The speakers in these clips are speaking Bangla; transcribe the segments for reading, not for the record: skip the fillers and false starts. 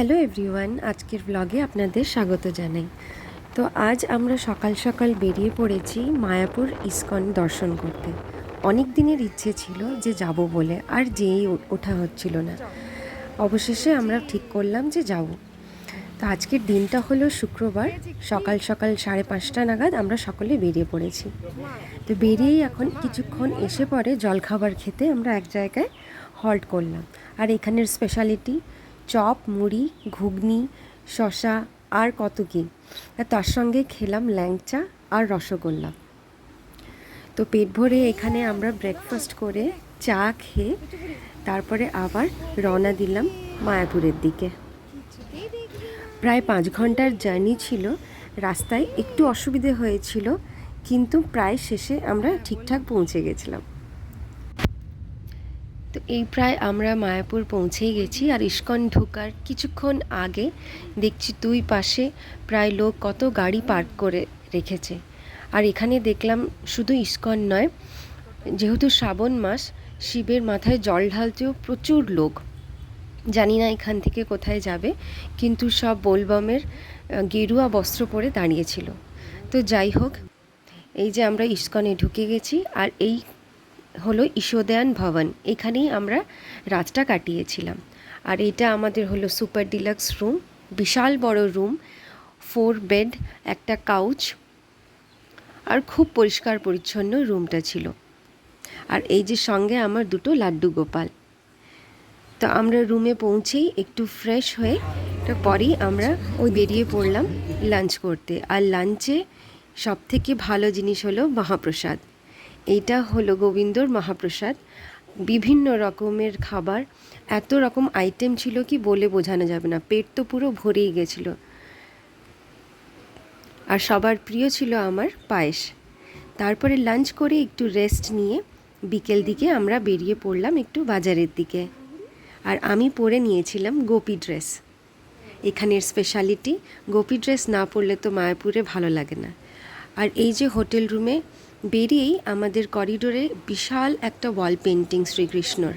হ্যালো এভরিওয়ান, আজকের ব্লগে আপনাদের স্বাগত জানাই। তো আজ আমরা সকাল সকাল বেরিয়ে পড়েছি মায়াপুর ইস্কন দর্শন করতে। অনেক দিনের ইচ্ছে ছিল যে যাব বলে, আর যেই ওঠা হচ্ছিল না। অবশেষে আমরা ঠিক করলাম যে যাব। তো আজকের দিনটা হলো শুক্রবার, সকাল সকাল 5:30 নাগাদ আমরা সকলে বেরিয়ে পড়েছি। তো বেরিয়েই এখন কিছুক্ষণ এসে পরে জলখাবার খেতে আমরা এক জায়গায় হল্ট করলাম। আর এখানের স্পেশালিটি চপ, মুড়ি, ঘুগনি, শসা আর কত কী। আর তার সঙ্গে খেলাম ল্যাংচা আর রসগোল্লা। তো পেট ভরে এখানে আমরা ব্রেকফাস্ট করে চা খেয়ে তারপরে আবার রওনা দিলাম মায়াপুরের দিকে। প্রায় 5 ঘন্টার জার্নি ছিল। রাস্তায় একটু অসুবিধে হয়েছিল, কিন্তু প্রায় শেষে আমরা ঠিকঠাক পৌঁছে গেছিলাম। তো এই প্রায় আমরা মায়াপুর পৌঁছেই গেছি। আর ইস্কন ঢোকার কিছুক্ষণ আগে দেখছি দুই পাশে প্রায় লোক কত গাড়ি পার্ক করে রেখেছে। আর এখানে দেখলাম শুধু ইস্কন নয়, যেহেতু শ্রাবণ মাস, শিবের মাথায় জল ঢালতেও প্রচুর লোক। জানি না এখান থেকে কোথায় যাবে, কিন্তু সব বোলবমের গেরুয়া বস্ত্র পরে দাঁড়িয়েছিল। তো যাই হোক, এই যে আমরা ইস্কনে ঢুকে গেছি। আর এই হলো ঈশোদয়ান ভবন, এখানেই আমরা রাতটা কাটিয়েছিলাম। আর এটা আমাদের হলো সুপার ডিলাক্স রুম, বিশাল বড় রুম, 4 বেড, একটা কাউচ, আর খুব পরিষ্কার পরিচ্ছন্ন রুমটা ছিল। আর এই যে সঙ্গে আমার 2 লাড্ডু গোপাল। তো আমরা রুমে পৌঁছেই একটু ফ্রেশ হয়ে পরেই আমরা বেরিয়ে পড়লাম লাঞ্চ করতে। আর লাঞ্চে সবথেকে ভালো জিনিস হলো মহাপ্রসাদ। এইটা হলো গোবিন্দর মহাপ্রসাদ, বিভিন্ন রকমের খাবার, এত রকম আইটেম ছিল কি বলে বোঝানো যাবে না। পেট তো পুরো ভরেই গেছিল। আর সবার প্রিয় ছিল আমার পায়েস। তারপরে লাঞ্চ করে একটু রেস্ট নিয়ে বিকেল দিকে আমরা বেরিয়ে পড়লাম একটু বাজারের দিকে। আর আমি পরে নিয়েছিলাম গোপী ড্রেস। এখানের স্পেশালিটি, গোপী ড্রেস না পরলে তো মায়াপুরে ভালো লাগে না। আর এই যে হোটেল রুমে বেরিয়েই আমাদের করিডোরে বিশাল একটা ওয়াল পেন্টিং শ্রীকৃষ্ণর।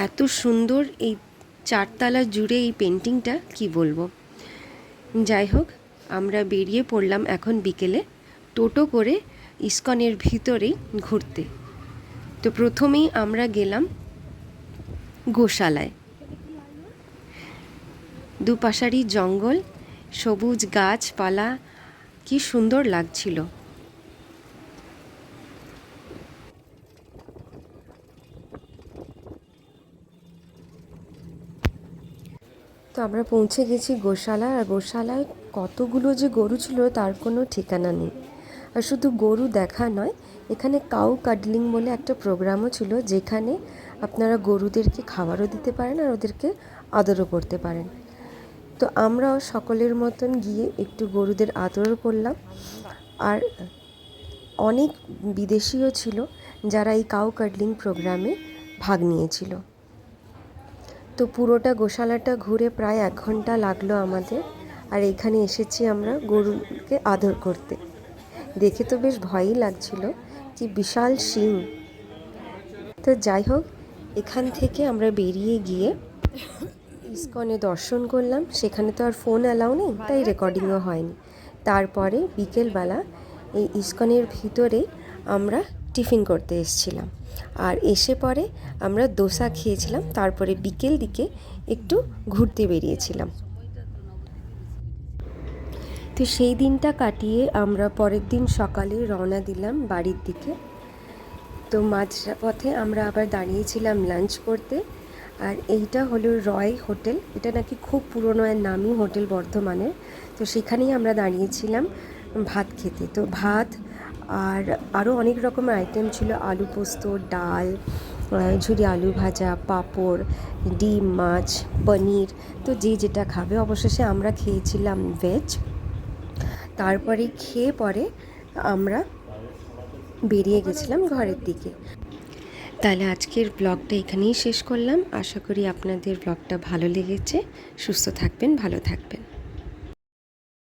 এত সুন্দর এই 4 তলা জুড়ে এই পেন্টিংটা, কি বলবো। যাই হোক, আমরা বেরিয়ে পড়লাম এখন বিকেলে টোটো করে ইস্কনের ভিতরেই ঘুরতে। তো প্রথমেই আমরা গেলাম গোশালায়। দুপাশারই জঙ্গল, সবুজ গাছপালা, কি সুন্দর লাগছিল। তো আমরা পৌঁছে গেছি গোশালায়। আর গোশালায় কতগুলো যে গরু ছিল তার কোনো ঠিকানা নেই। আর শুধু গরু দেখা নয়, এখানে কাউ কাডলিং বলে একটা প্রোগ্রামও ছিল, যেখানে আপনারা গরুদেরকে খাবারও দিতে পারেন আর ওদেরকে আদরও করতে পারেন। তো আমরাও সকলের মতন গিয়ে একটু গরুদের আদরও করলাম। আর অনেক বিদেশিও ছিল যারা এই কাউ কাডলিং প্রোগ্রামে ভাগ নিয়েছিল। তো পুরোটা গোশালাটা ঘুরে প্রায় 1 ঘন্টা লাগলো আমাদের। আর এখানে এসেছি আমরা গরুকে আদর করতে। দেখে তো বেশ ভয়ই লাগছিল, কি বিশাল শিং। তো যাই হোক, এখান থেকে আমরা বেরিয়ে গিয়ে ইস্কনে দর্শন করলাম। সেখানে তো আর ফোন অ্যালাউ নেই, তাই রেকর্ডিংও হয়নি। তারপরে বিকেলবেলা এই ইস্কনের ভিতরে আমরা টিফিন করতে এসেছিলাম। আর এসে পরে আমরা দোসা খেয়েছিলাম। তারপরে বিকেল দিকে একটু ঘুরতে বেরিয়েছিলাম। তো সেই দিনটা কাটিয়ে আমরা পরের দিন সকালে রওনা দিলাম বাড়ির দিকে। তো মাঝপথে আমরা আবার দাঁড়িয়েছিলাম লাঞ্চ করতে। আর এইটা হলো রয় হোটেল, এটা নাকি খুব পুরনো আর নামি হোটেল বর্ধমানের। তো সেখানেই আমরা দাঁড়িয়েছিলাম ভাত খেতে। তো ভাত আর আরও অনেক রকমের আইটেম ছিল, আলু পোস্ত, ডাল, ঝুরি আলু ভাজা, পাঁপড়, ডিম, মাছ, পনির। তো যে যেটা খাবে। অবশেষে আমরা খেয়েছিলাম ভেজ। তারপরে খেয়ে পরে আমরা বেরিয়ে গেছিলাম ঘরের দিকে। তাহলে আজকের ব্লগটা এখানেই শেষ করলাম। আশা করি আপনাদের ব্লগটা ভালো লেগেছে। সুস্থ থাকবেন, ভালো থাকবেন।